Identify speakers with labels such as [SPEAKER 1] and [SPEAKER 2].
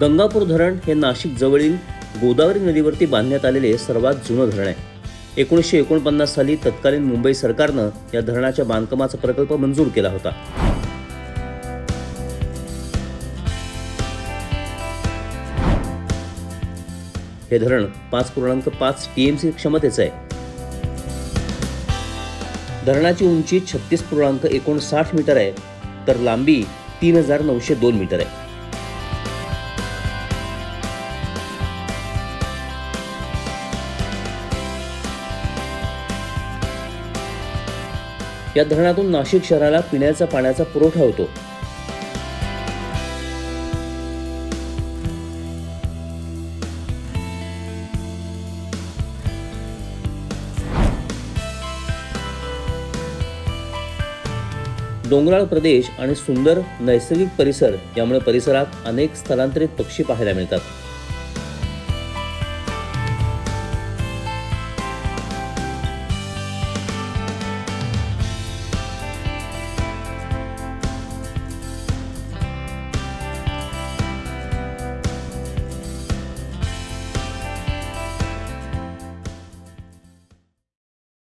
[SPEAKER 1] गंगापूर धरण हे नाशिक जवळील गोदावरी नदीवरती बांधण्यात आलेले सर्वात जुनं धरण आहे. 1949 साली तत्कालीन मुंबई सरकारनं या धरणाच्या बांधकामाचा प्रकल्प मंजूर केला होता. हे धरण 5.5 TMC क्षमतेचं आहे. धरणाची उंची 36.59 मीटर आहे, तर लांबी 3902 मीटर आहे. या धरणातून नाशिक शहराला पिण्याच्या पाण्याचा पुरवठा होतो. डोंगराळ प्रदेश आणि सुंदर नैसर्गिक परिसर यामुळे परिसरात अनेक स्थलांतरित पक्षी पाहायला मिळतात.